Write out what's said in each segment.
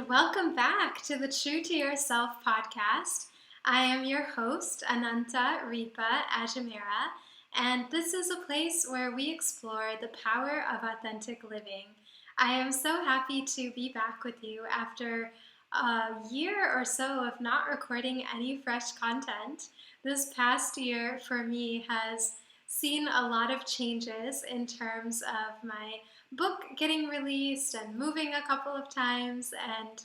and welcome back to the True to Yourself podcast. I am your host, Ananta Ripa Ajmera, and this is a place where we explore the power of authentic living. I am so happy to be back with you after a year or so of not recording any fresh content. This past year for me has seen a lot of changes in terms of my book getting released and moving a couple of times and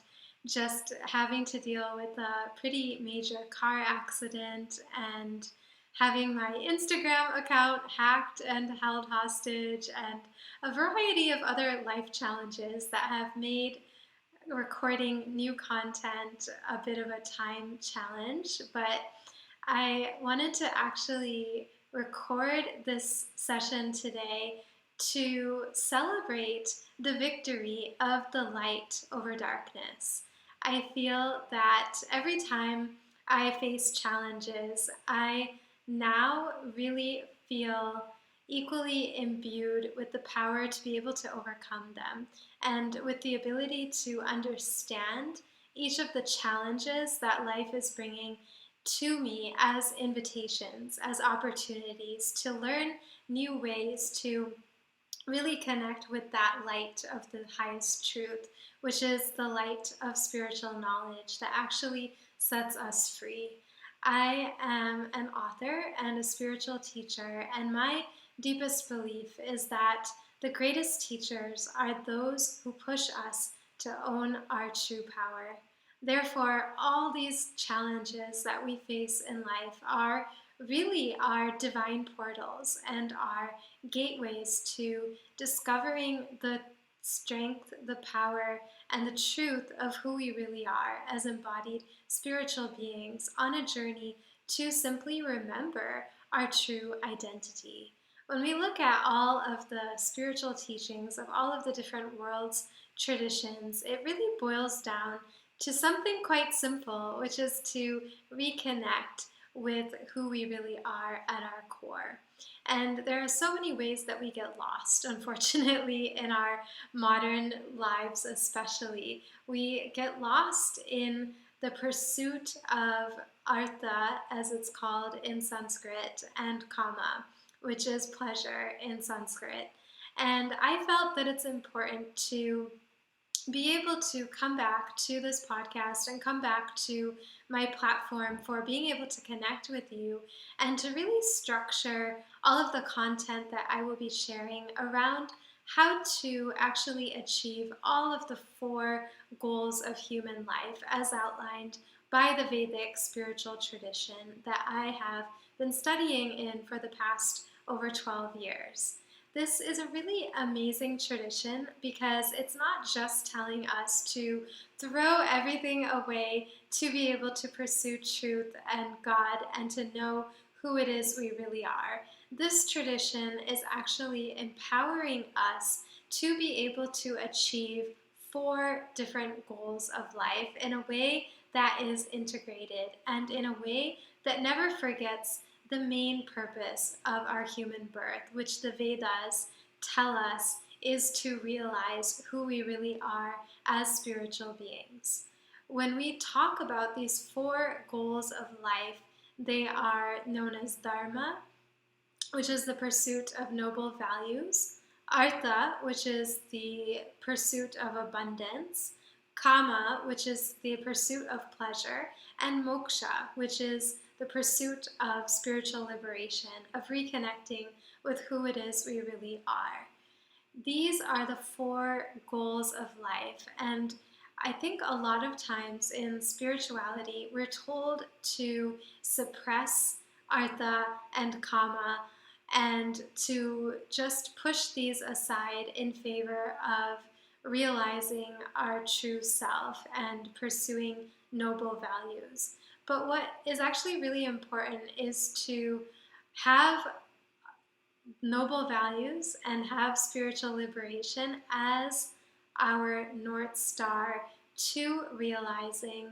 just having to deal with a pretty major car accident and having my Instagram account hacked and held hostage and a variety of other life challenges that have made recording new content a bit of a time challenge. But I wanted to actually record this session today to celebrate the victory of the light over darkness. I feel that every time I face challenges, I now really feel equally imbued with the power to be able to overcome them and with the ability to understand each of the challenges that life is bringing to me as invitations, as opportunities to learn new ways to really connect with that light of the highest truth, which is the light of spiritual knowledge that actually sets us free. I am an author and a spiritual teacher, and my deepest belief is that the greatest teachers are those who push us to own our true power. Therefore, all these challenges that we face in life are really our divine portals and our gateways to discovering the strength, the power, and the truth of who we really are as embodied spiritual beings on a journey to simply remember our true identity. When we look at all of the spiritual teachings of all of the different world's traditions, it really boils down to something quite simple, which is to reconnect with who we really are at our core. And there are so many ways that we get lost, unfortunately, in our modern lives, especially. We get lost in the pursuit of artha, as it's called in Sanskrit, and kama, which is pleasure in Sanskrit. And I felt that it's important to be able to come back to this podcast and come back to my platform for being able to connect with you and to really structure all of the content that I will be sharing around how to actually achieve all of the 4 goals of human life as outlined by the Vedic spiritual tradition that I have been studying in for the past over 12 years. This is a really amazing tradition because it's not just telling us to throw everything away to be able to pursue truth and God and to know who it is we really are. This tradition is actually empowering us to be able to achieve 4 different goals of life in a way that is integrated and in a way that never forgets the main purpose of our human birth, which the Vedas tell us is to realize who we really are as spiritual beings. When we talk about these 4 goals of life, they are known as dharma, which is the pursuit of noble values, artha, which is the pursuit of abundance, kama, which is the pursuit of pleasure, and moksha, which is the pursuit of spiritual liberation, of reconnecting with who it is we really are. These are the 4 goals of life, and I think a lot of times in spirituality, we're told to suppress artha and kama and to just push these aside in favor of realizing our true self and pursuing noble values. But what is actually really important is to have noble values and have spiritual liberation as our North Star to realizing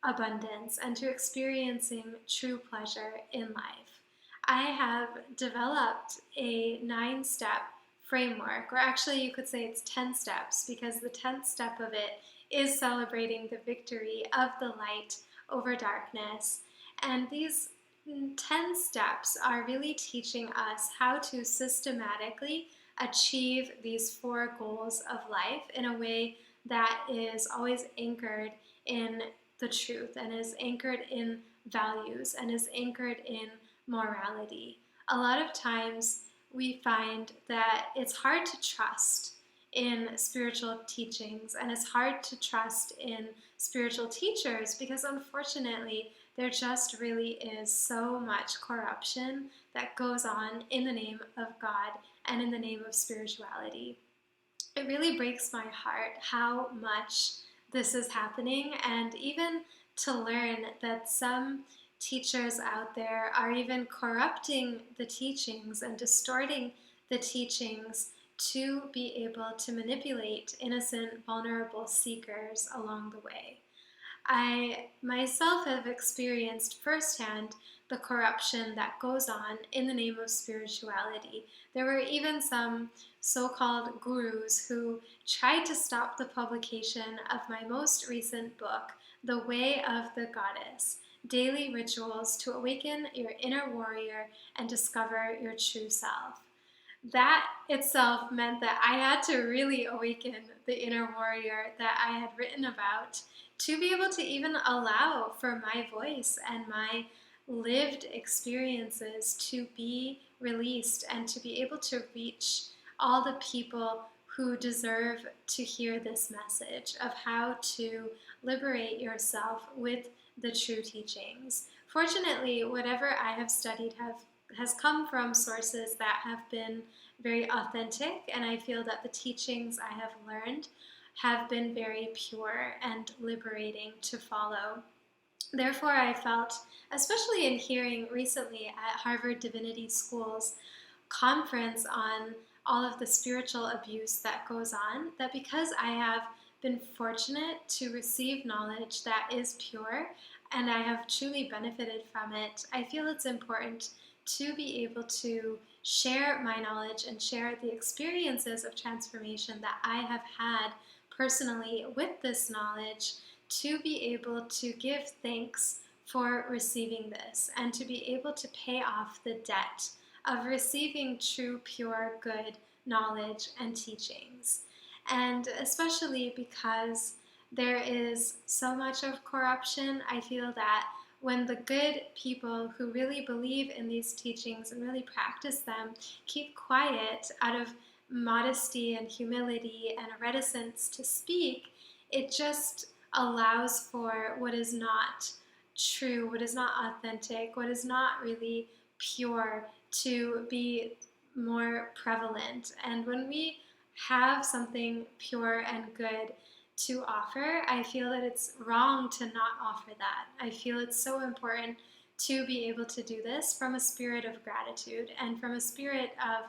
abundance and to experiencing true pleasure in life. I have developed a 9-step framework, or actually you could say it's 10 steps, because the 10th step of it is celebrating the victory of the light over darkness. And these 10 steps are really teaching us how to systematically achieve these 4 goals of life in a way that is always anchored in the truth and is anchored in values and is anchored in morality. A lot of times we find that it's hard to trust in spiritual teachings, and it's hard to trust in spiritual teachers because unfortunately there just really is so much corruption that goes on in the name of God and in the name of spirituality. It really breaks my heart how much this is happening, and even to learn that some teachers out there are even corrupting the teachings and distorting the teachings to be able to manipulate innocent, vulnerable seekers along the way. I myself have experienced firsthand the corruption that goes on in the name of spirituality. There were even some so-called gurus who tried to stop the publication of my most recent book, The Way of the Goddess: Daily Rituals to Awaken Your Inner Warrior and Discover Your True Self. That itself meant that I had to really awaken the inner warrior that I had written about to be able to even allow for my voice and my lived experiences to be released and to be able to reach all the people who deserve to hear this message of how to liberate yourself with the true teachings. Fortunately, whatever I have studied has come from sources that have been very authentic, and I feel that the teachings I have learned have been very pure and liberating to follow. Therefore, I felt, especially in hearing recently at Harvard Divinity School's conference on all of the spiritual abuse that goes on, that because I have been fortunate to receive knowledge that is pure and I have truly benefited from it, I feel it's important to be able to share my knowledge and share the experiences of transformation that I have had personally with this knowledge, to be able to give thanks for receiving this and to be able to pay off the debt of receiving true, pure, good knowledge and teachings. And especially because there is so much of corruption, I feel that when the good people who really believe in these teachings and really practice them keep quiet out of modesty and humility and a reticence to speak, it just allows for what is not true, what is not authentic, what is not really pure to be more prevalent. And when we have something pure and good to offer, I feel that it's wrong to not offer that. I feel it's so important to be able to do this from a spirit of gratitude and from a spirit of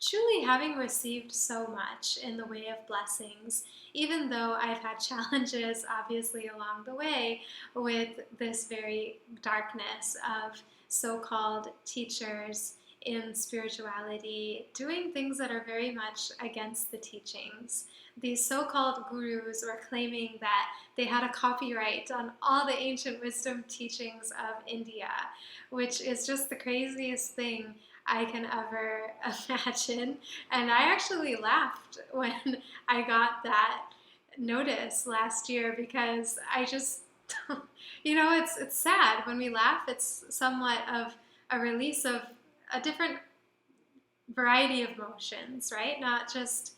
truly having received so much in the way of blessings, even though I've had challenges obviously along the way with this very darkness of so-called teachers in spirituality doing things that are very much against the teachings. These so-called gurus were claiming that they had a copyright on all the ancient wisdom teachings of India, which is just the craziest thing I can ever imagine. And I actually laughed when I got that notice last year because I just, it's sad. When we laugh, it's somewhat of a release of a different variety of emotions, right? Not just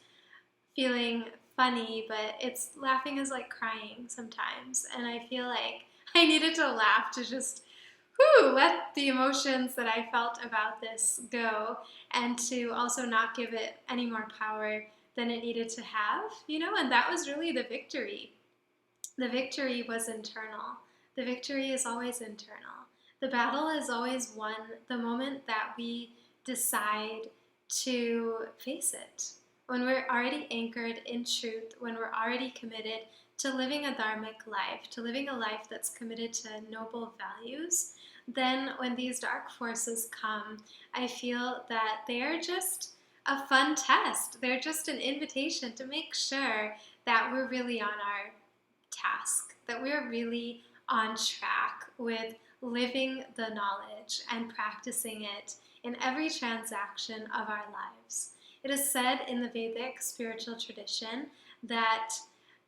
feeling funny, but it's laughing is like crying sometimes. And I feel like I needed to laugh to just let the emotions that I felt about this go, and to also not give it any more power than it needed to have, and that was really the victory. The victory was internal. The victory is always internal. The battle is always won the moment that we decide to face it. When we're already anchored in truth, when we're already committed to living a dharmic life, to living a life that's committed to noble values, then when these dark forces come, I feel that they are just a fun test. They're just an invitation to make sure that we're really on our task, that we are really on track with living the knowledge and practicing it in every transaction of our lives. It is said in the Vedic spiritual tradition that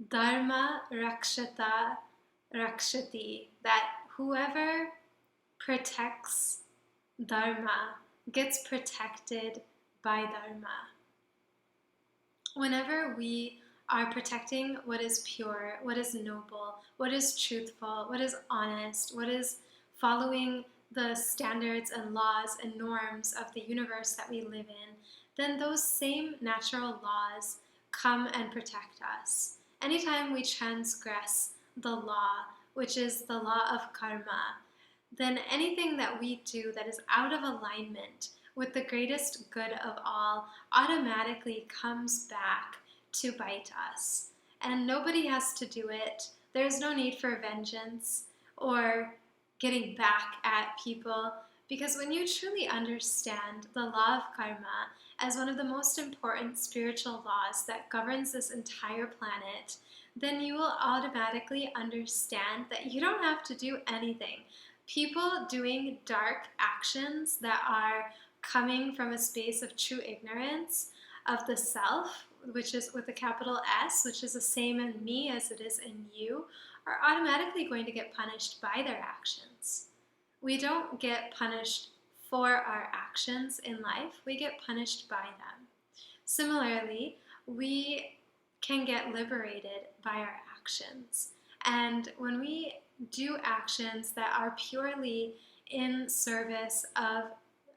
Dharma Rakshata Rakshati, that whoever protects Dharma gets protected by Dharma. Whenever we are protecting what is pure, what is noble, what is truthful, what is honest, what is following the standards and laws and norms of the universe that we live in, then those same natural laws come and protect us. Anytime we transgress the law, which is the law of karma, then anything that we do that is out of alignment with the greatest good of all automatically comes back to bite us. And nobody has to do it. There's no need for vengeance or getting back at people, because when you truly understand the law of karma as one of the most important spiritual laws that governs this entire planet, then you will automatically understand that you don't have to do anything. People doing dark actions that are coming from a space of true ignorance of the self, which is with a capital S, which is the same in me as it is in you, are automatically going to get punished by their actions. We don't get punished for our actions in life, we get punished by them. Similarly, we can get liberated by our actions. And when we do actions that are purely in service of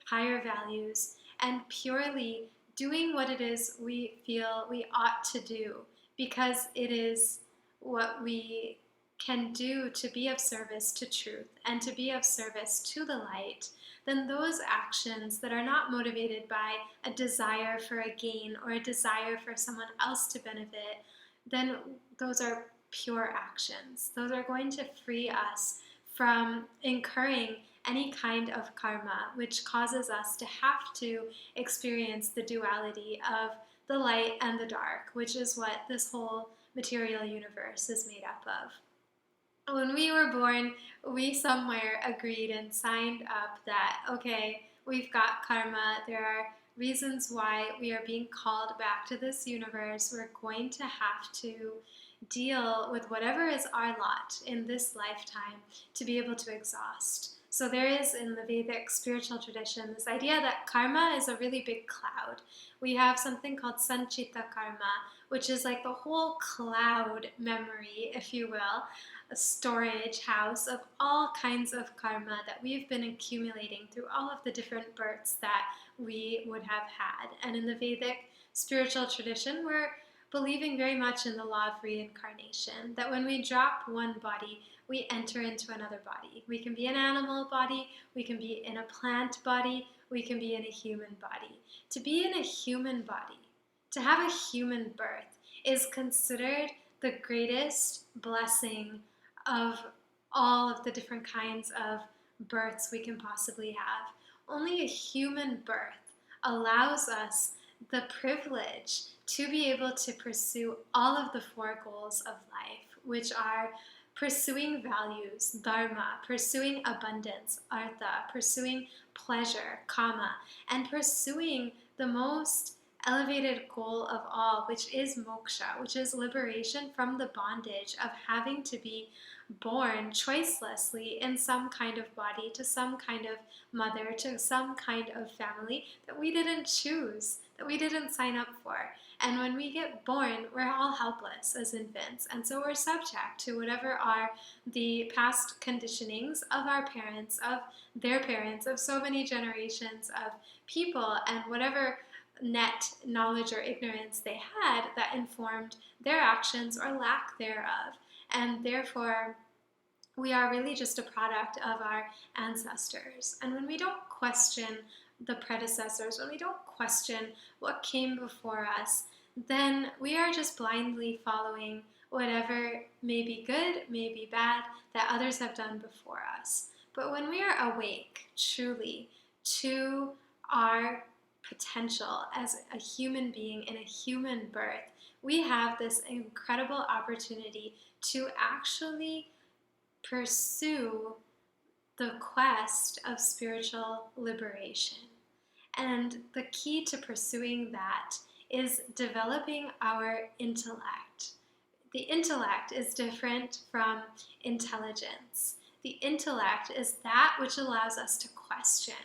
higher values and purely doing what it is we feel we ought to do because it is what we can do to be of service to truth and to be of service to the light, then those actions that are not motivated by a desire for a gain or a desire for someone else to benefit, then those are pure actions. Those are going to free us from incurring any kind of karma, which causes us to have to experience the duality of the light and the dark, which is what this whole material universe is made up of. When we were born, we somewhere agreed and signed up that, okay, we've got karma, there are reasons why we are being called back to this universe, we're going to have to deal with whatever is our lot in this lifetime to be able to exhaust. So there is in the Vedic spiritual tradition this idea that karma is a really big cloud. We have something called sanchita karma, which is like the whole cloud memory, if you will, a storage house of all kinds of karma that we've been accumulating through all of the different births that we would have had. And in the Vedic spiritual tradition, we're believing very much in the law of reincarnation, that when we drop one body, we enter into another body. We can be an animal body, we can be in a plant body, we can be in a human body. To be in a human body, to have a human birth, is considered the greatest blessing of all of the different kinds of births we can possibly have. Only a human birth allows us the privilege to be able to pursue all of the four goals of life, which are pursuing values, dharma, pursuing abundance, artha, pursuing pleasure, kama, and pursuing the most elevated goal of all, which is moksha, which is liberation from the bondage of having to be born choicelessly in some kind of body, to some kind of mother, to some kind of family that we didn't choose, that we didn't sign up for. And when we get born, we're all helpless as infants. And so we're subject to whatever are the past conditionings of our parents, of their parents, of so many generations of people, and whatever net knowledge or ignorance they had that informed their actions or lack thereof. And therefore, we are really just a product of our ancestors. And when we don't question the predecessors, when we don't question what came before us, then we are just blindly following whatever may be good, may be bad, that others have done before us. But when we are awake truly to our potential as a human being in a human birth, we have this incredible opportunity to actually pursue the quest of spiritual liberation. And the key to pursuing that is developing our intellect. The intellect is different from intelligence. The intellect is that which allows us to question.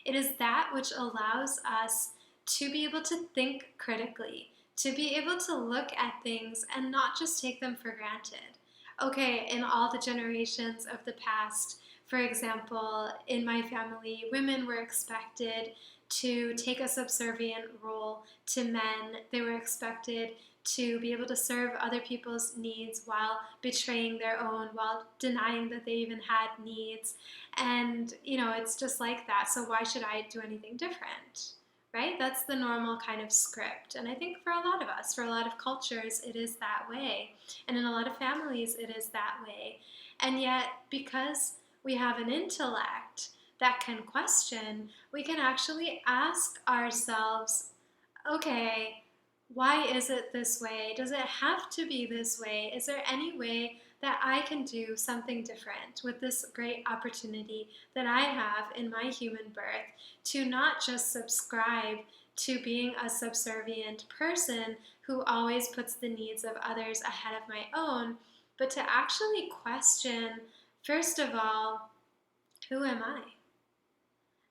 It is that which allows us to be able to think critically, to be able to look at things and not just take them for granted. Okay, in all the generations of the past, for example, in my family, women were expected to take a subservient role to men. They were expected to be able to serve other people's needs while betraying their own, while denying that they even had needs. And, it's just like that. So why should I do anything different? Right? That's the normal kind of script. And I think for a lot of us, for a lot of cultures, it is that way. And in a lot of families, it is that way. And yet, because we have an intellect that can question, we can actually ask ourselves, okay, why is it this way? Does it have to be this way? Is there any way that I can do something different with this great opportunity that I have in my human birth to not just subscribe to being a subservient person who always puts the needs of others ahead of my own, but to actually question, first of all, who am I?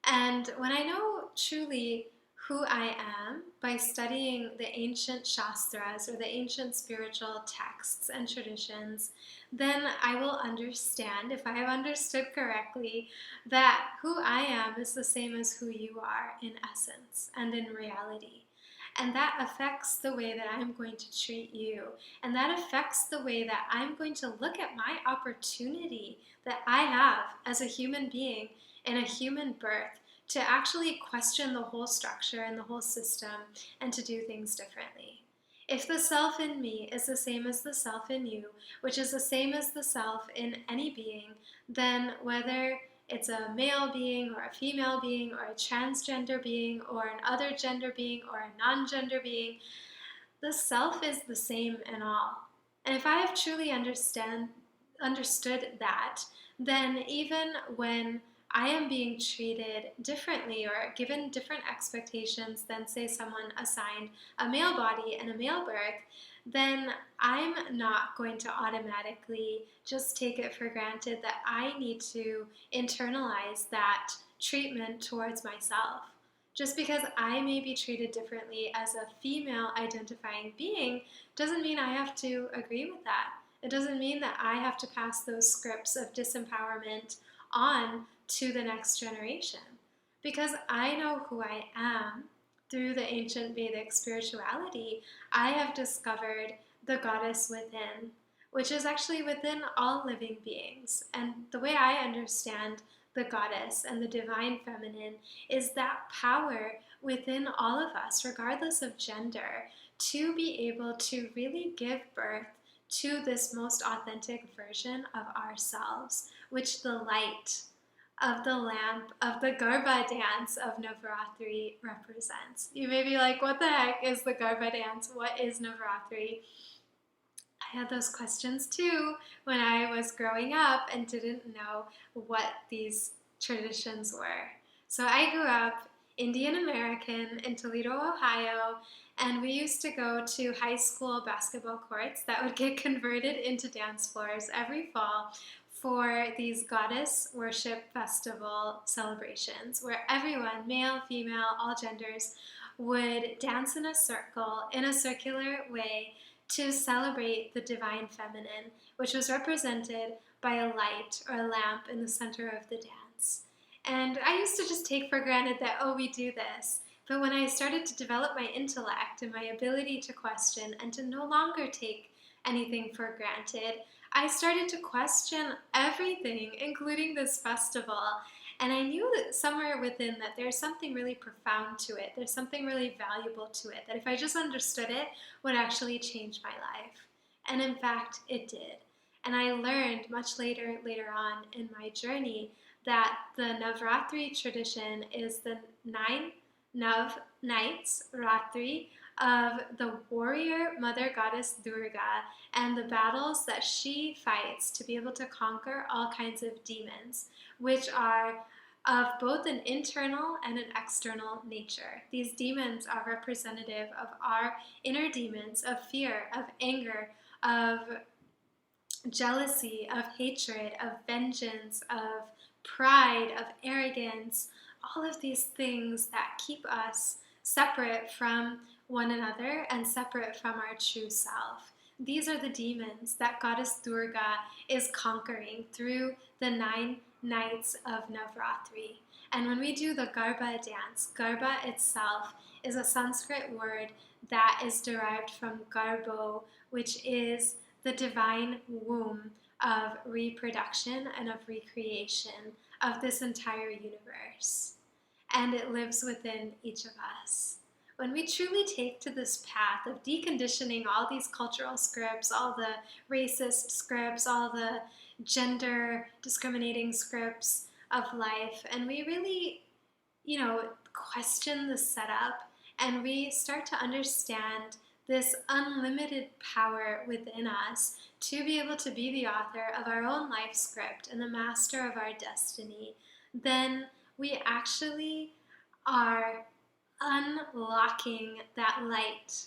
And when I know truly who I am by studying the ancient shastras or the ancient spiritual texts and traditions, then I will understand, if I have understood correctly, that who I am is the same as who you are in essence and in reality. And that affects the way that I'm going to treat you. And that affects the way that I'm going to look at my opportunity that I have as a human being in a human birth to actually question the whole structure and the whole system and to do things differently. If the self in me is the same as the self in you, which is the same as the self in any being, then whether it's a male being or a female being or a transgender being or an other gender being or a non-gender being, the self is the same in all. And if I have truly understood that, then even when I am being treated differently or given different expectations than, say, someone assigned a male body and a male birth, then I'm not going to automatically just take it for granted that I need to internalize that treatment towards myself. Just because I may be treated differently as a female identifying being doesn't mean I have to agree with that. It doesn't mean that I have to pass those scripts of disempowerment on to the next generation, because I know who I am through the ancient Vedic spirituality. I have discovered the goddess within, which is actually within all living beings. And the way I understand the goddess and the divine feminine is that power within all of us, regardless of gender, to be able to really give birth to this most authentic version of ourselves, which the light of the lamp of the Garba dance of Navaratri represents. You may be like, what the heck is the Garba dance? What is Navaratri? I had those questions too when I was growing up and didn't know what these traditions were. So I grew up Indian American in Toledo, Ohio, and we used to go to high school basketball courts that would get converted into dance floors every fall for these goddess worship festival celebrations where everyone, male, female, all genders, would dance in a circle in a circular way to celebrate the divine feminine, which was represented by a light or a lamp in the center of the dance. And I used to just take for granted that, oh, we do this. But when I started to develop my intellect and my ability to question and to no longer take anything for granted, I started to question everything, including this festival. And I knew that somewhere within that there's something really profound to it. There's something really valuable to it that if I just understood it, would actually change my life. And in fact, it did. And I learned much later on in my journey that the Navratri tradition is the 9 nights, Ratri, of the warrior mother goddess Durga and the battles that she fights to be able to conquer all kinds of demons, which are of both an internal and an external nature. These demons are representative of our inner demons of fear, of anger, of jealousy, of hatred, of vengeance, of pride, of arrogance, all of these things that keep us separate from one another and separate from our true self. These are the demons that Goddess Durga is conquering through the 9 nights of Navratri. And when we do the Garba dance, Garba itself is a Sanskrit word that is derived from Garbo, which is the divine womb of reproduction and of recreation of this entire universe. And it lives within each of us. When we truly take to this path of deconditioning all these cultural scripts, all the racist scripts, all the gender discriminating scripts of life, and we really, question the setup, and we start to understand this unlimited power within us to be able to be the author of our own life script and the master of our destiny, then we actually are unlocking that light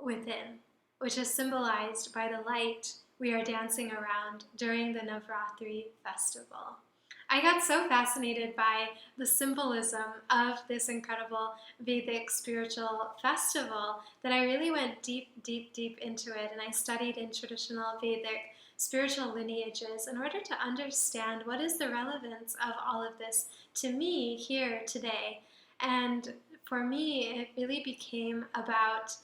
within, which is symbolized by the light we are dancing around during the Navratri festival. I got so fascinated by the symbolism of this incredible Vedic spiritual festival that I really went deep into it, and I studied in traditional Vedic spiritual lineages in order to understand what is the relevance of all of this to me here today. And for me, it really became about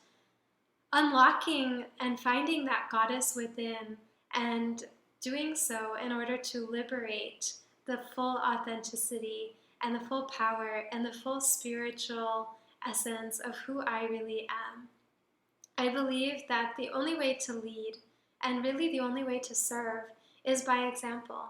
unlocking and finding that goddess within, and doing so in order to liberate the full authenticity and the full power and the full spiritual essence of who I really am. I believe that the only way to lead, and really the only way to serve, is by example.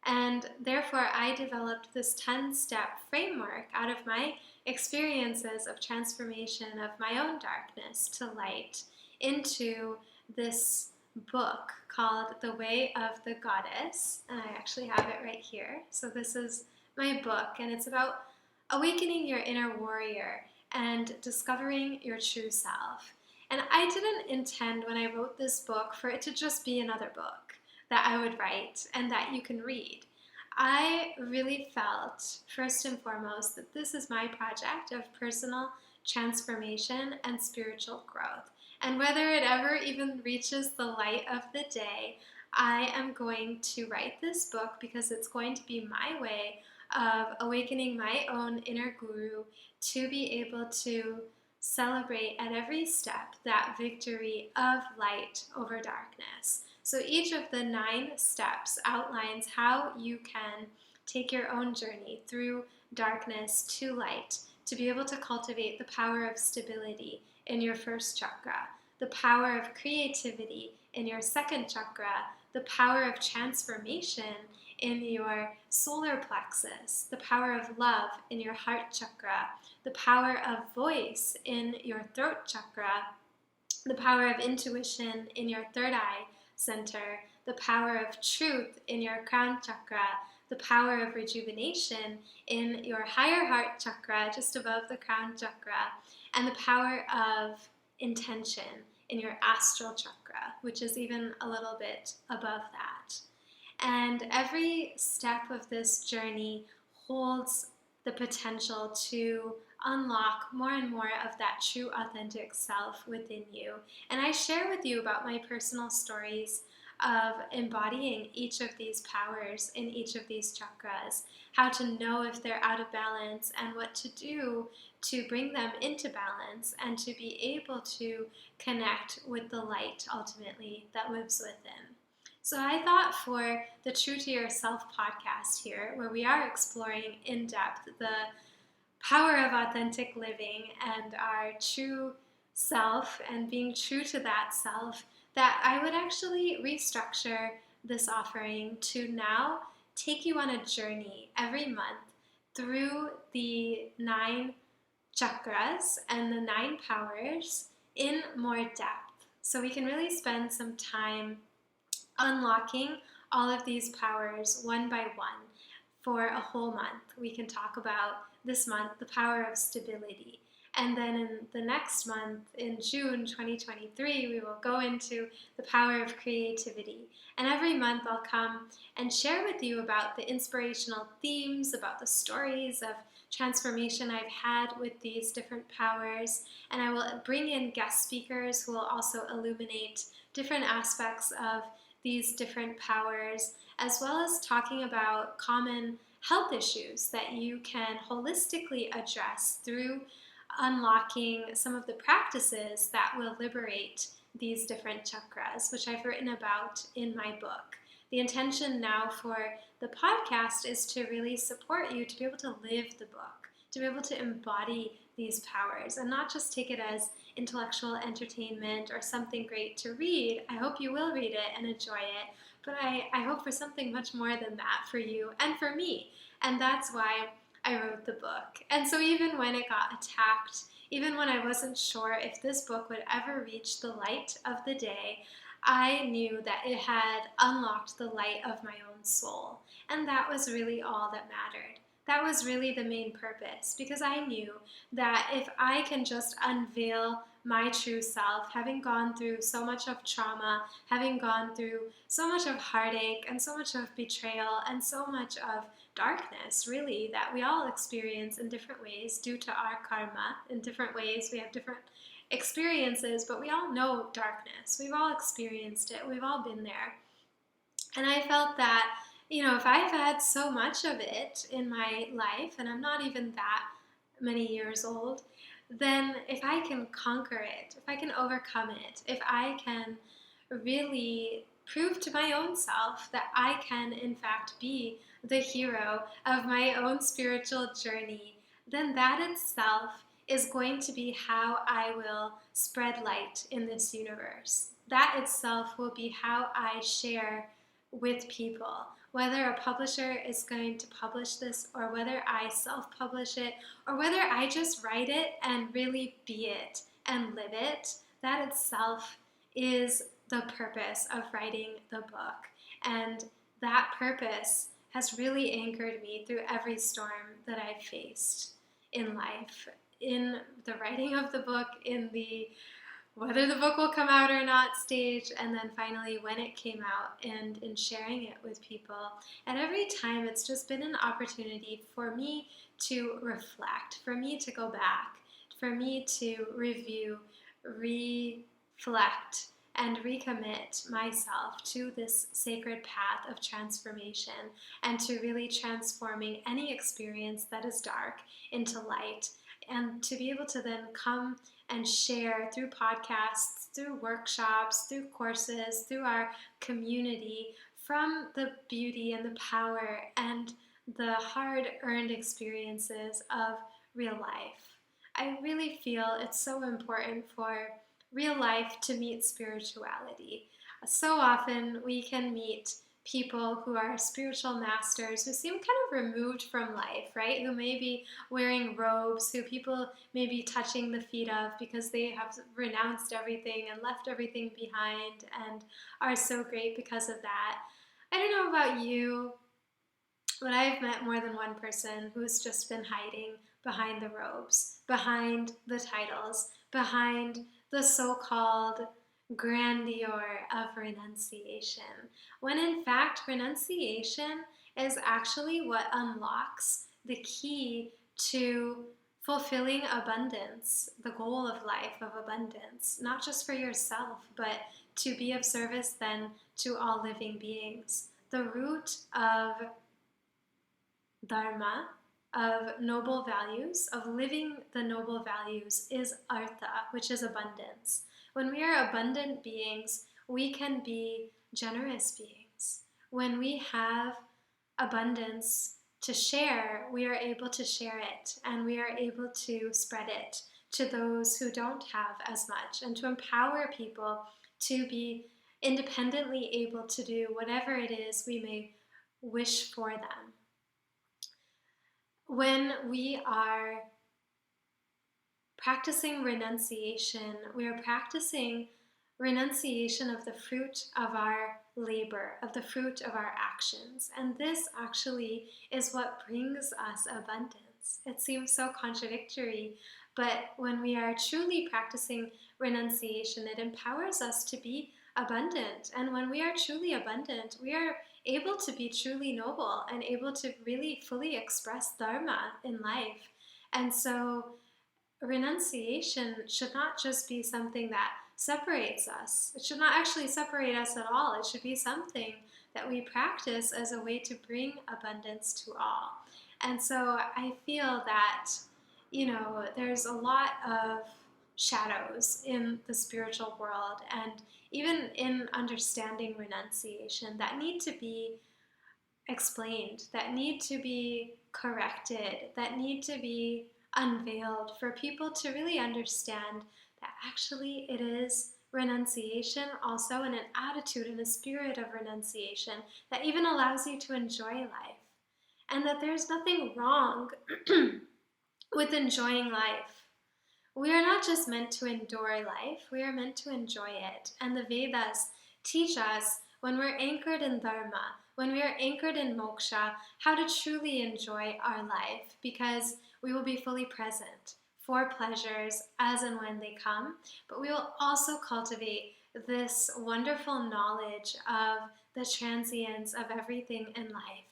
And therefore, I developed this 10-step framework out of my experiences of transformation of my own darkness to light into this book called The Way of the Goddess. And I actually have it right here. So this is my book, and it's about awakening your inner warrior and discovering your true self. And I didn't intend when I wrote this book for it to just be another book that I would write and that you can read. I really felt, first and foremost, that this is my project of personal transformation and spiritual growth. And whether it ever even reaches the light of the day, I am going to write this book because it's going to be my way of awakening my own inner guru to be able to celebrate at every step that victory of light over darkness. So each of the 9 steps outlines how you can take your own journey through darkness to light to be able to cultivate the power of stability in your first chakra, the power of creativity in your second chakra, the power of transformation in your solar plexus, the power of love in your heart chakra, the power of voice in your throat chakra, the power of intuition in your third eye center, the power of truth in your crown chakra, the power of rejuvenation in your higher heart chakra, just above the crown chakra, and the power of intention in your astral chakra, which is even a little bit above that. And every step of this journey holds the potential to unlock more and more of that true authentic self within you. And I share with you about my personal stories of embodying each of these powers in each of these chakras, how to know if they're out of balance and what to do to bring them into balance and to be able to connect with the light ultimately that lives within. So I thought for the True to Yourself podcast here, where we are exploring in depth the power of authentic living and our true self and being true to that self, that I would actually restructure this offering to now take you on a journey every month through the 9 chakras and the 9 powers in more depth. So we can really spend some time unlocking all of these powers one by one for a whole month. We can talk about this month the power of stability. And then in the next month, in June 2023, we will go into the power of creativity. And every month I'll come and share with you about the inspirational themes, about the stories of transformation I've had with these different powers. And I will bring in guest speakers who will also illuminate different aspects of these different powers, as well as talking about common health issues that you can holistically address through unlocking some of the practices that will liberate these different chakras, which I've written about in my book. The intention now for the podcast is to really support you to be able to live the book, to be able to embody these powers and not just take it as intellectual entertainment or something great to read. I hope you will read it and enjoy it, but I hope for something much more than that for you and for me. And that's why I wrote the book. And so even when it got attacked, even when I wasn't sure if this book would ever reach the light of the day, I knew that it had unlocked the light of my own soul. And that was really all that mattered. That was really the main purpose, because I knew that if I can just unveil my true self, having gone through so much of trauma, having gone through so much of heartache and so much of betrayal and so much of darkness, really, that we all experience in different ways due to our karma. In different ways, we have different experiences, but we all know darkness. We've all experienced it. We've all been there. And I felt that, if I've had so much of it in my life, and I'm not even that many years old, then if I can conquer it, if I can overcome it, if I can really prove to my own self that I can, in fact, be the hero of my own spiritual journey, then that itself is going to be how I will spread light in this universe. That itself will be how I share with people. Whether a publisher is going to publish this, or whether I self-publish it, or whether I just write it and really be it and live it, that itself is the purpose of writing the book. And that purpose has really anchored me through every storm that I've faced in life, in the writing of the book, in the whether the book will come out or not stage, and then finally when it came out and in sharing it with people. And every time it's just been an opportunity for me to reflect, for me to go back, for me to review, reflect, and recommit myself to this sacred path of transformation and to really transforming any experience that is dark into light, and to be able to then come and share through podcasts, through workshops, through courses, through our community, from the beauty and the power and the hard-earned experiences of real life. I really feel it's so important for real life to meet spirituality. So often we can meet people who are spiritual masters who seem kind of removed from life, right? Who may be wearing robes, who people may be touching the feet of because they have renounced everything and left everything behind and are so great because of that. I don't know about you, but I've met more than one person who's just been hiding behind the robes, behind the titles, behind the so-called grandeur of renunciation, when in fact renunciation is actually what unlocks the key to fulfilling abundance, the goal of life of abundance, not just for yourself, but to be of service then to all living beings. The root of dharma, of noble values, of living the noble values, is artha, which is abundance. When we are abundant beings, we can be generous beings. When we have abundance to share, we are able to share it, and we are able to spread it to those who don't have as much, and to empower people to be independently able to do whatever it is we may wish for them. When we are practicing renunciation. We are practicing renunciation of the fruit of our labor, of the fruit of our actions. And this actually is what brings us abundance. It seems so contradictory, but when we are truly practicing renunciation, it empowers us to be abundant. And when we are truly abundant, we are able to be truly noble and able to really fully express dharma in life. And so renunciation should not just be something that separates us. It should not actually separate us at all. It should be something that we practice as a way to bring abundance to all. And so I feel that, there's a lot of shadows in the spiritual world and even in understanding renunciation that need to be explained, that need to be corrected, that need to be unveiled for people to really understand that actually it is renunciation also, and an attitude and a spirit of renunciation that even allows you to enjoy life, and that there's nothing wrong with enjoying life. We are not just meant to endure life, we are meant to enjoy it. And the Vedas teach us, when we're anchored in Dharma, when we are anchored in moksha, how to truly enjoy our life, because we will be fully present for pleasures as and when they come, but we will also cultivate this wonderful knowledge of the transience of everything in life.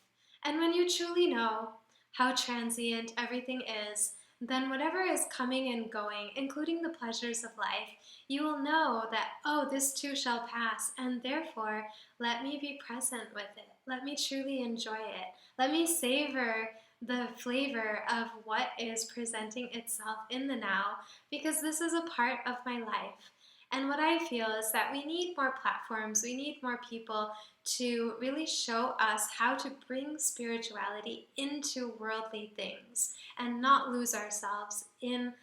And when you truly know how transient everything is, then whatever is coming and going, including the pleasures of life, you will know that, oh, this too shall pass, and therefore let me be present with it. Let me truly enjoy it. Let me savor the flavor of what is presenting itself in the now, because this is a part of my life. And what I feel is that we need more platforms, we need more people to really show us how to bring spirituality into worldly things and not lose ourselves in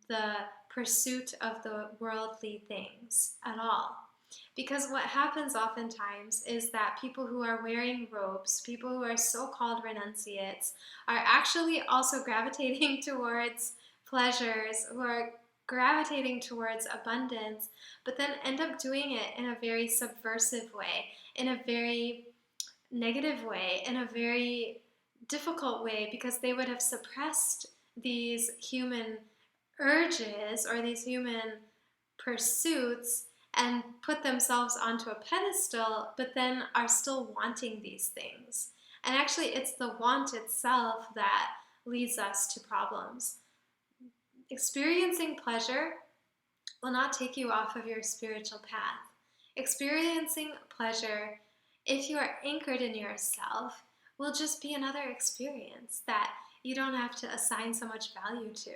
the pursuit of the worldly things at all. Because what happens oftentimes is that people who are wearing robes, people who are so-called renunciates, are actually also gravitating towards pleasures, who are gravitating towards abundance, but then end up doing it in a very subversive way, in a very negative way, in a very difficult way, because they would have suppressed these human urges or these human pursuits and put themselves onto a pedestal, but then are still wanting these things. And actually, it's the want itself that leads us to problems. Experiencing pleasure will not take you off of your spiritual path. Experiencing pleasure, if you are anchored in yourself, will just be another experience that you don't have to assign so much value to.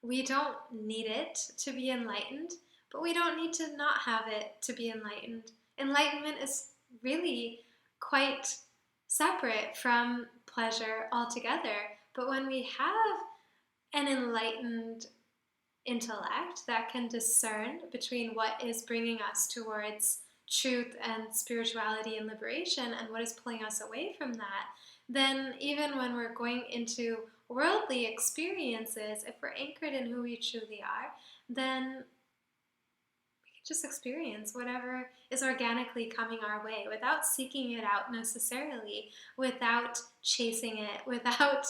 We don't need it to be enlightened, but we don't need to not have it to be enlightened. Enlightenment is really quite separate from pleasure altogether. But when we have an enlightened intellect that can discern between what is bringing us towards truth and spirituality and liberation and what is pulling us away from that, then even when we're going into worldly experiences, if we're anchored in who we truly are, then just experience whatever is organically coming our way without seeking it out necessarily, without chasing it, without,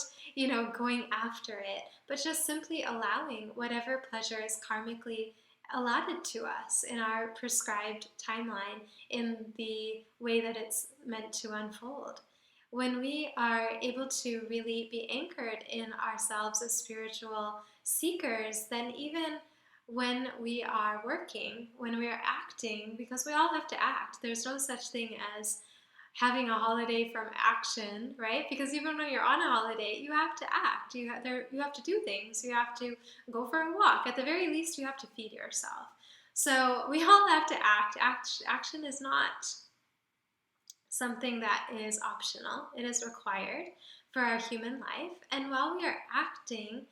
going after it, but just simply allowing whatever pleasure is karmically allotted to us in our prescribed timeline in the way that it's meant to unfold. When we are able to really be anchored in ourselves as spiritual seekers, then even when we are working, when we are acting, because we all have to act. There's no such thing as having a holiday from action, right? Because even when you're on a holiday, you have to act. You have to do things. You have to go for a walk. At the very least, you have to feed yourself. So we all have to act. Action is not something that is optional. It is required for our human life. And while we are acting,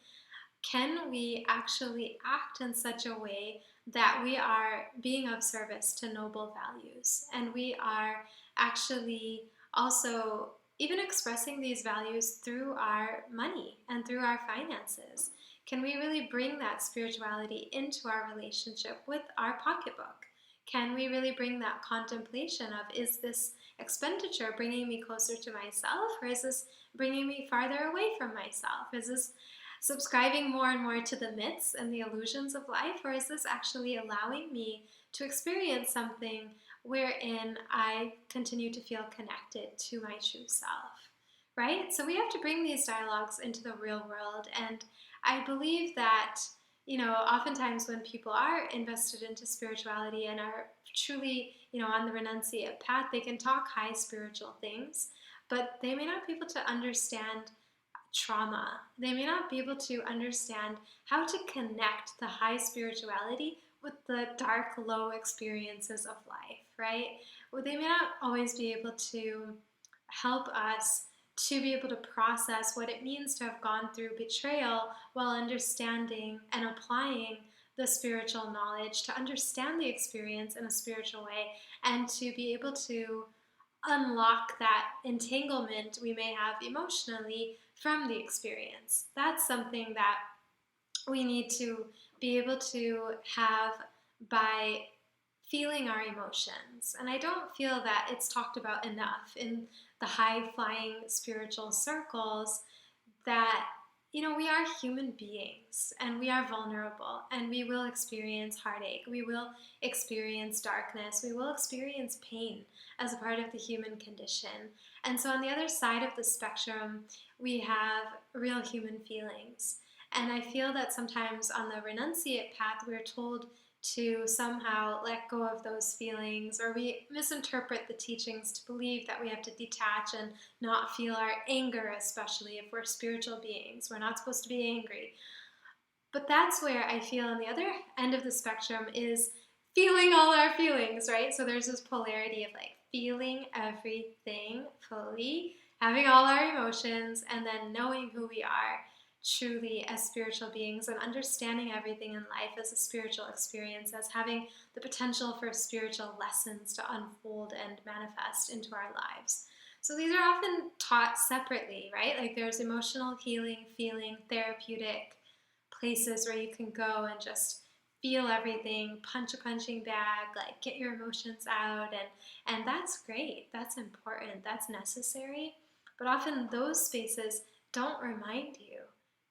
can we actually act in such a way that we are being of service to noble values, and we are actually also even expressing these values through our money and through our finances? Can we really bring that spirituality into our relationship with our pocketbook? Can we really bring that contemplation of, is this expenditure bringing me closer to myself, or is this bringing me farther away from myself? Is this subscribing more and more to the myths and the illusions of life, or is this actually allowing me to experience something wherein I continue to feel connected to my true self? Right? So we have to bring these dialogues into the real world. And I believe that, oftentimes when people are invested into spirituality and are truly, on the renunciate path, they can talk high spiritual things, but they may not be able to understand trauma. They may not be able to understand how to connect the high spirituality with the dark, low experiences of life, right? Well, they may not always be able to help us to be able to process what it means to have gone through betrayal while understanding and applying the spiritual knowledge to understand the experience in a spiritual way and to be able to unlock that entanglement we may have emotionally from the experience. That's something that we need to be able to have by feeling our emotions. And I don't feel that it's talked about enough in the high flying spiritual circles that, we are human beings and we are vulnerable and we will experience heartache. We will experience darkness. We will experience pain as a part of the human condition. And so on the other side of the spectrum, we have real human feelings. And I feel that sometimes on the renunciate path, we're told to somehow let go of those feelings, or we misinterpret the teachings to believe that we have to detach and not feel our anger, especially if we're spiritual beings. We're not supposed to be angry. But that's where I feel on the other end of the spectrum is feeling all our feelings, right? So there's this polarity of like feeling everything fully, having all our emotions, and then knowing who we are truly as spiritual beings and understanding everything in life as a spiritual experience, as having the potential for spiritual lessons to unfold and manifest into our lives. So these are often taught separately, right? Like there's emotional healing, feeling, therapeutic places where you can go and just feel everything, punch a punching bag, like get your emotions out, and that's great, that's important, that's necessary. But often those spaces don't remind you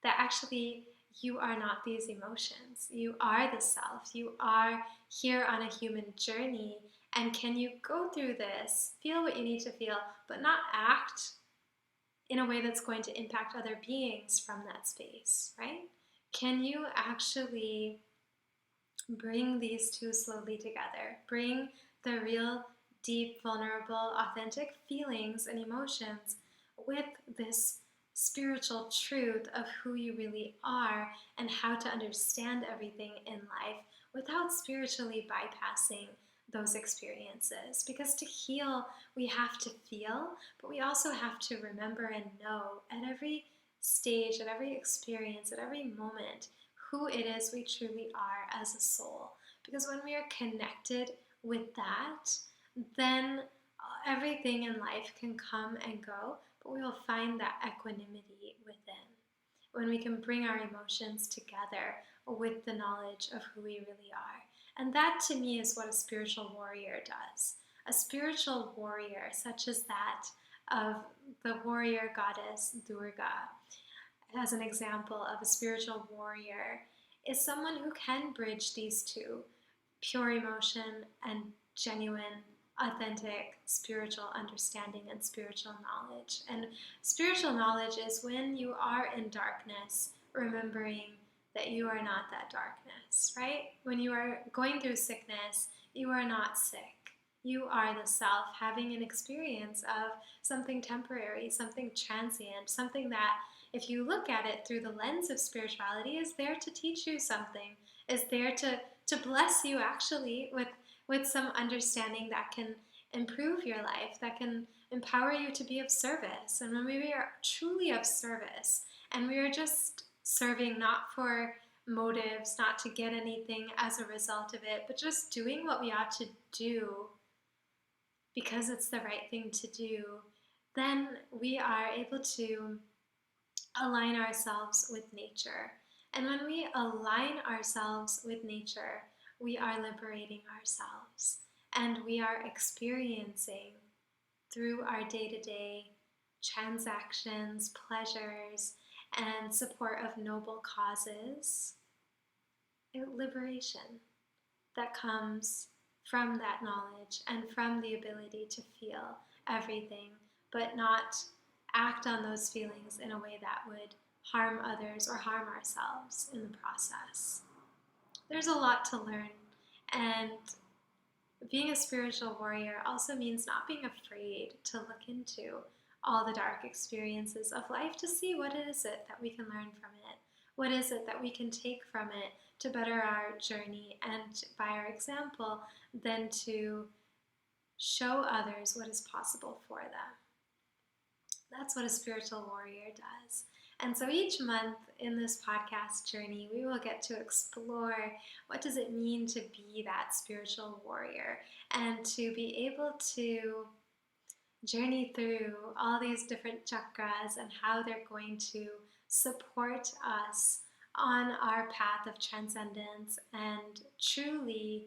that actually you are not these emotions. You are the self. You are here on a human journey. And can you go through this, feel what you need to feel, but not act in a way that's going to impact other beings from that space, right? Can you actually bring these two slowly together? Bring the real, deep, vulnerable, authentic feelings and emotions with this spiritual truth of who you really are and how to understand everything in life without spiritually bypassing those experiences. Because to heal, we have to feel, but we also have to remember and know at every stage, at every experience, at every moment, who it is we truly are as a soul. Because when we are connected with that, then everything in life can come and go, but we will find that equanimity within when we can bring our emotions together with the knowledge of who we really are. And that to me is what a spiritual warrior does. A spiritual warrior, such as that of the warrior goddess Durga, as an example of a spiritual warrior, is someone who can bridge these two, pure emotion and genuine, authentic spiritual understanding and spiritual knowledge. And spiritual knowledge is when you are in darkness, remembering that you are not that darkness, right? When you are going through sickness, you are not sick. You are the self having an experience of something temporary, something transient, something that, if you look at it through the lens of spirituality, is there to teach you something, is there to bless you actually with some understanding that can improve your life, that can empower you to be of service. And when we are truly of service, and we are just serving not for motives, not to get anything as a result of it, but just doing what we ought to do because it's the right thing to do, then we are able to align ourselves with nature. And when we align ourselves with nature, we are liberating ourselves and we are experiencing through our day-to-day transactions, pleasures, and support of noble causes, liberation that comes from that knowledge and from the ability to feel everything, but not act on those feelings in a way that would harm others or harm ourselves in the process. There's a lot to learn, and being a spiritual warrior also means not being afraid to look into all the dark experiences of life to see what is it that we can learn from it. What is it that we can take from it to better our journey and, by our example, then to show others what is possible for them. That's what a spiritual warrior does. And so each month in this podcast journey, we will get to explore what does it mean to be that spiritual warrior and to be able to journey through all these different chakras and how they're going to support us on our path of transcendence and truly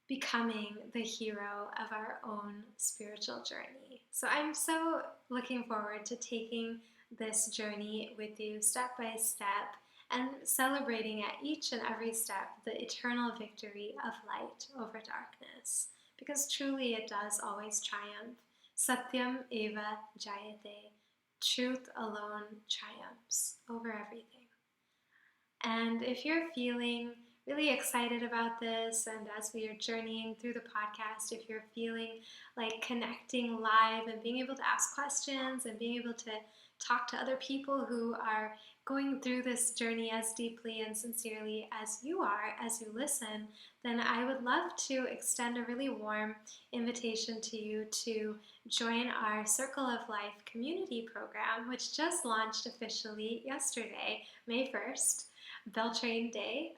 becoming the hero of our own spiritual journey. So I'm so looking forward to taking this journey with you step by step and celebrating at each and every step the eternal victory of light over darkness, because truly it does always triumph. Satyam eva jayate. Truth alone triumphs over everything. And if you're feeling really excited about this, and as we are journeying through the podcast, if you're feeling like connecting live and being able to ask questions and being able to talk to other people who are going through this journey as deeply and sincerely as you are as you listen, then I would love to extend a really warm invitation to you to join our Circle of Life community program, which just launched officially yesterday, May 1st. Beltane Day.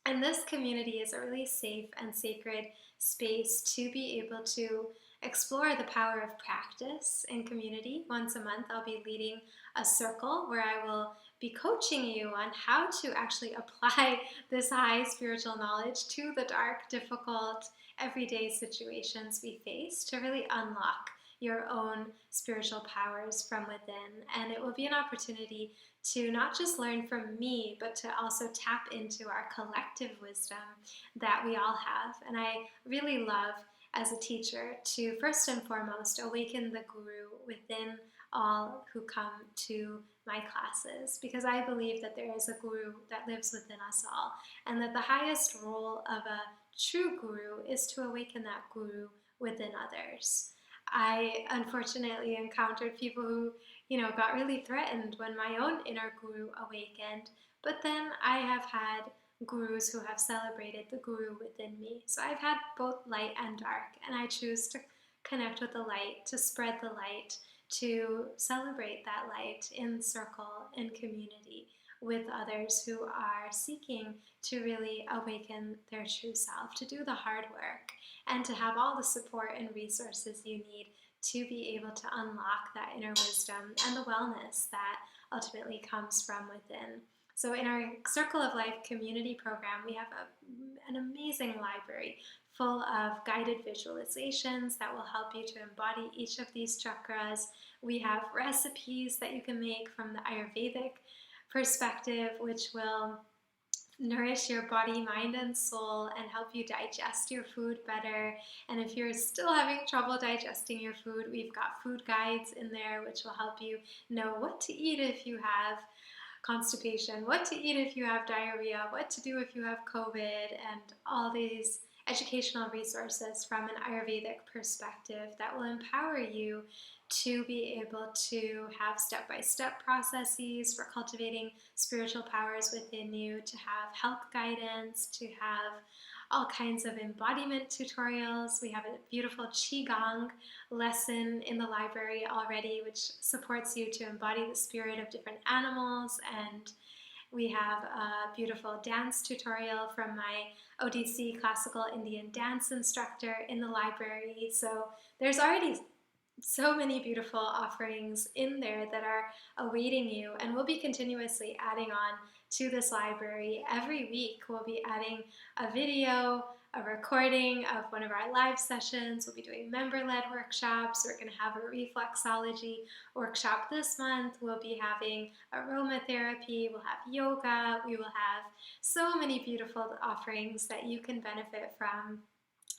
And this community is a really safe and sacred space to be able to explore the power of practice in community. Once a month, I'll be leading a circle where I will be coaching you on how to actually apply this high spiritual knowledge to the dark, difficult, everyday situations we face to really unlock your own spiritual powers from within. And it will be an opportunity to not just learn from me, but to also tap into our collective wisdom that we all have. And I really love, as a teacher, to first and foremost awaken the guru within all who come to my classes, because I believe that there is a guru that lives within us all, and that the highest role of a true guru is to awaken that guru within others. I unfortunately encountered people who, got really threatened when my own inner guru awakened, but then I have had gurus who have celebrated the guru within me. So I've had both light and dark, and I choose to connect with the light, to spread the light, to celebrate that light in circle, in community, with others who are seeking to really awaken their true self, to do the hard work, and to have all the support and resources you need to be able to unlock that inner wisdom and the wellness that ultimately comes from within. So in our Circle of Life community program, we have an amazing library full of guided visualizations that will help you to embody each of these chakras. We have recipes that you can make from the Ayurvedic perspective, which will nourish your body, mind, and soul and help you digest your food better. And if you're still having trouble digesting your food, we've got food guides in there which will help you know what to eat if you have constipation, what to eat if you have diarrhea, what to do if you have COVID, and all these educational resources from an Ayurvedic perspective that will empower you to be able to have step-by-step processes for cultivating spiritual powers within you, to have health guidance, to have all kinds of embodiment tutorials. We have a beautiful Qigong lesson in the library already, which supports you to embody the spirit of different animals, and we have a beautiful dance tutorial from my ODC classical Indian dance instructor in the library. So there's already so many beautiful offerings in there that are awaiting you, and we'll be continuously adding on to this library. Every week we'll be adding a video, a recording of one of our live sessions. We'll be doing member-led workshops. We're going to have a reflexology workshop this month. We'll be having aromatherapy. We'll have yoga. We will have so many beautiful offerings that you can benefit from.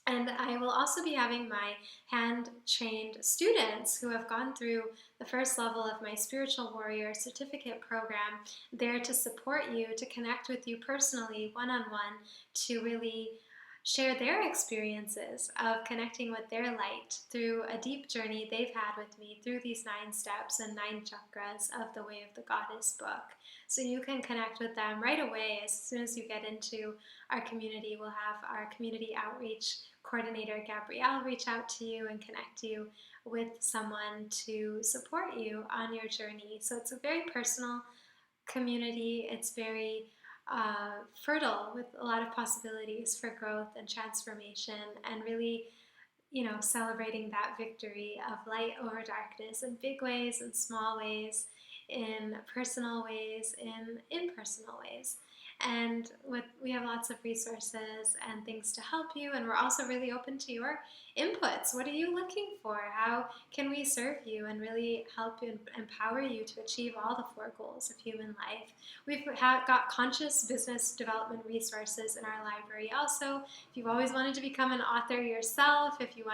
And I will also be having my hand-trained students who have gone through the first level of my Spiritual Warrior Certificate program there to support you, to connect with you personally, one-on-one, to really share their experiences of connecting with their light through a deep journey they've had with me through these 9 steps and 9 chakras of the Way of the Goddess book. So you can connect with them right away. As soon as you get into our community, we'll have our community outreach coordinator, Gabrielle, reach out to you and connect you with someone to support you on your journey. So it's a very personal community. It's very fertile with a lot of possibilities for growth and transformation, and really, celebrating that victory of light over darkness in big ways and small ways, in personal ways, in impersonal ways. And we have lots of resources and things to help you, and we're also really open to your inputs. What are you looking for? How can we serve you and really help you and empower you to achieve all the 4 goals of human life? We've got conscious business development resources in our library also. If you've always wanted to become an author yourself, if you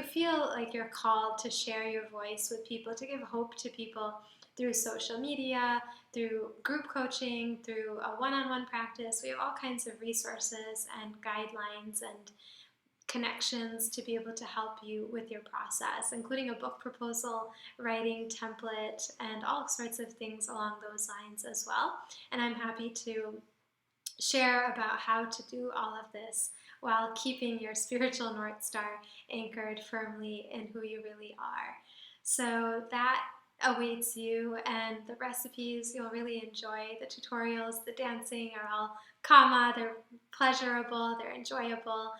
feel like you're called to share your voice with people, to give hope to people through social media, through group coaching, through a one-on-one practice, we have all kinds of resources and guidelines and connections to be able to help you with your process, including a book proposal writing template and all sorts of things along those lines as well. And I'm happy to share about how to do all of this while keeping your spiritual North Star anchored firmly in who you really are. So that awaits you, and the recipes you'll really enjoy. The tutorials, the dancing are all they're pleasurable, they're enjoyable.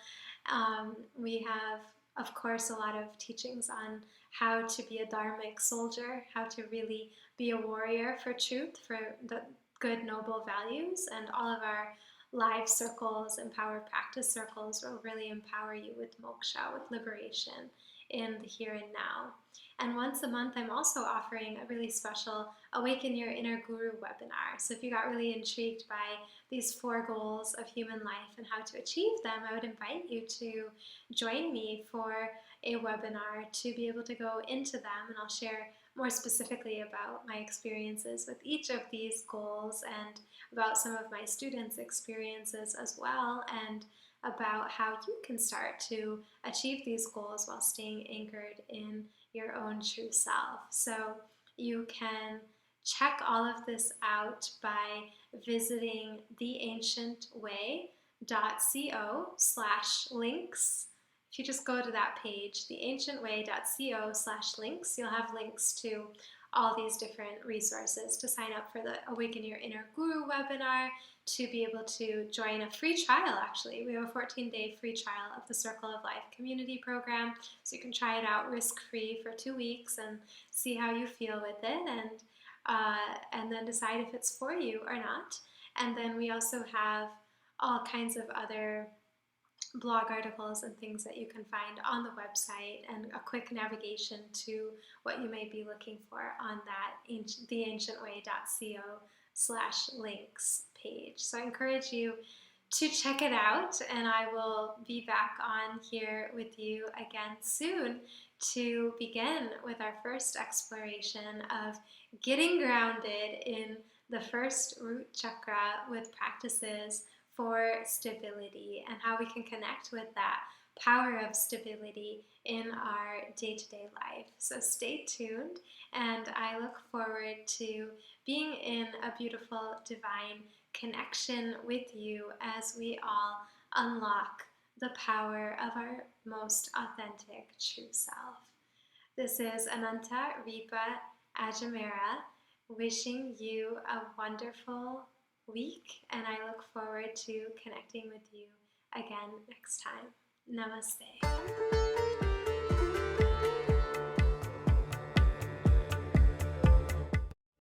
We have, of course, a lot of teachings on how to be a dharmic soldier, how to really be a warrior for truth, for the good, noble values, and all of our live circles and power practice circles will really empower you with moksha, with liberation in the here and now. And once a month, I'm also offering a really special Awaken Your Inner Guru webinar. So if you got really intrigued by these 4 goals of human life and how to achieve them, I would invite you to join me for a webinar to be able to go into them, and I'll share more specifically about my experiences with each of these goals and about some of my students' experiences as well, and about how you can start to achieve these goals while staying anchored in your own true self. So you can check all of this out by visiting theancientway.co/links. If you just go to that page, theancientway.co/links, you'll have links to all these different resources to sign up for the Awaken Your Inner Guru webinar, to be able to join a free trial. Actually, we have a 14-day free trial of the Circle of Life community program, so you can try it out risk-free for 2 weeks and see how you feel with it, and then decide if it's for you or not. And then we also have all kinds of other blog articles and things that you can find on the website, and a quick navigation to what you may be looking for on that theancientway.co/links page. So I encourage you to check it out, and I will be back on here with you again soon to begin with our first exploration of getting grounded in the first root chakra with practices for stability, and how we can connect with that power of stability in our day-to-day life. So stay tuned, and I look forward to being in a beautiful divine connection with you as we all unlock the power of our most authentic true self. This is Ananta Ripa Ajmera, wishing you a wonderful week, and I look forward to connecting with you again next time. Namaste.